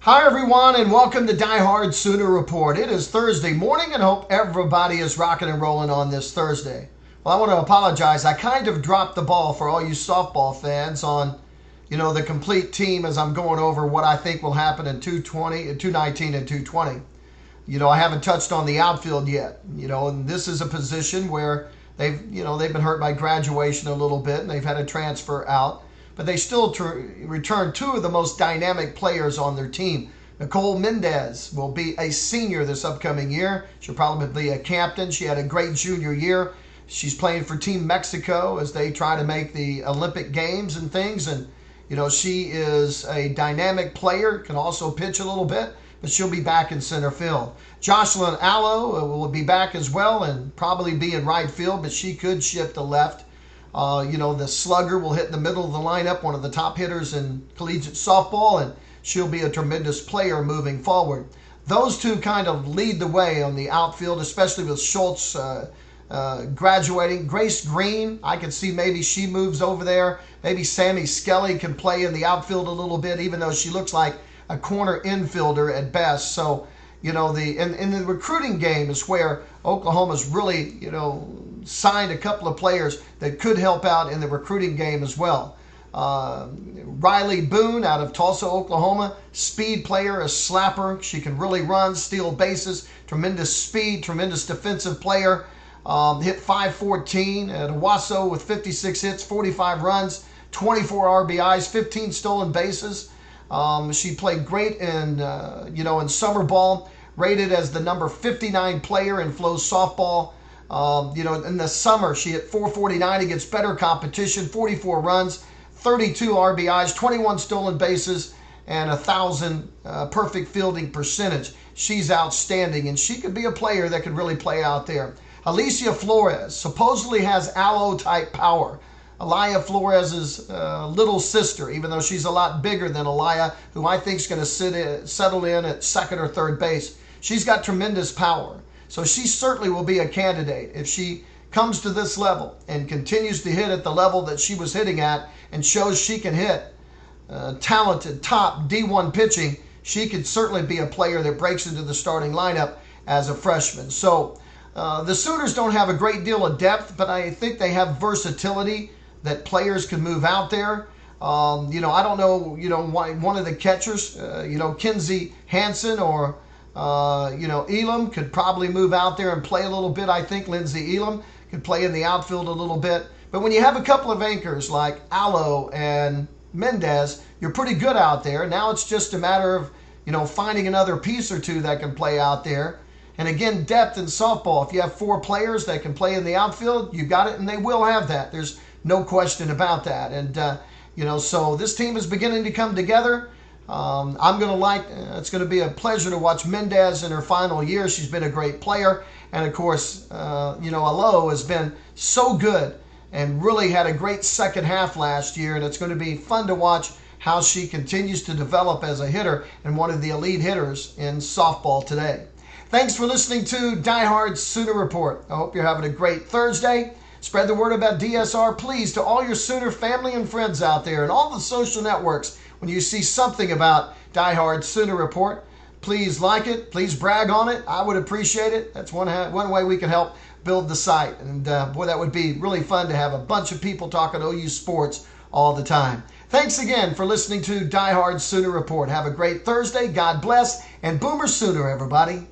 Hi everyone, and welcome to Die Hard Sooner Report. It is Thursday morning and hope everybody is rocking and rolling on this Thursday. Well, I want to apologize. I kind of dropped the ball for all you softball fans on, the complete team as I'm going over what I think will happen in 219 and 220. I haven't touched on the outfield yet, and this is a position where they've been hurt by graduation a little bit and they've had a transfer out. But they still return two of the most dynamic players on their team. Nicole Mendez will be a senior this upcoming year. She'll probably be a captain. She had a great junior year. She's playing for Team Mexico as they try to make the Olympic Games and things. And, she is a dynamic player, can also pitch a little bit, but she'll be back in center field. Jocelyn Allo will be back as well and probably be in right field, but she could shift to left. The slugger will hit in the middle of the lineup, one of the top hitters in collegiate softball, and she'll be a tremendous player moving forward. Those two kind of lead the way on the outfield, especially with Schultz graduating. Grace Green, I can see maybe she moves over there. Maybe Sammy Skelly can play in the outfield a little bit, even though she looks like a corner infielder at best. So, in the recruiting game is where Oklahoma's really, signed a couple of players that could help out in the recruiting game as well. Riley Boone out of Tulsa, Oklahoma, speed player, a slapper. She can really run, steal bases, tremendous speed, tremendous defensive player. Hit .514 at Owasso with 56 hits, 45 runs, 24 RBIs, 15 stolen bases. She played great in summer ball, rated as the number 59 player in Flo's softball. In the summer, she hit .449 against better competition, 44 runs, 32 RBIs, 21 stolen bases, and 1,000 perfect fielding percentage. She's outstanding, and she could be a player that could really play out there. Alicia Flores supposedly has Allo-type power. Aliyah Flores' little sister, even though she's a lot bigger than Aliyah, who I think is going to settle in at second or third base. She's got tremendous power. So she certainly will be a candidate if she comes to this level and continues to hit at the level that she was hitting at and shows she can hit talented top D1 pitching. She could certainly be a player that breaks into the starting lineup as a freshman. So the Sooners don't have a great deal of depth, but I think they have versatility that players can move out there. I don't know, why one of the catchers, Kinsey Hansen or Elam could probably move out there and play a little bit. I think Lindsey Elam could play in the outfield a little bit. But when you have a couple of anchors like Allo and Mendez, you're pretty good out there. Now it's just a matter of, finding another piece or two that can play out there. And again, depth in softball. If you have four players that can play in the outfield, you got it, and they will have that. There's no question about that. And, so this team is beginning to come together. It's going to be a pleasure to watch Mendez in her final year. She's been a great player. And of course, Allo has been so good and really had a great second half last year. And it's going to be fun to watch how she continues to develop as a hitter and one of the elite hitters in softball today. Thanks for listening to Die Hard Sooner Report. I hope you're having a great Thursday. Spread the word about DSR, please, to all your Sooner family and friends out there and all the social networks. When you see something about Die Hard Sooner Report, please like it. Please brag on it. I would appreciate it. That's one way we can help build the site. And boy, that would be really fun to have a bunch of people talking OU sports all the time. Thanks again for listening to Die Hard Sooner Report. Have a great Thursday. God bless. And Boomer Sooner, everybody.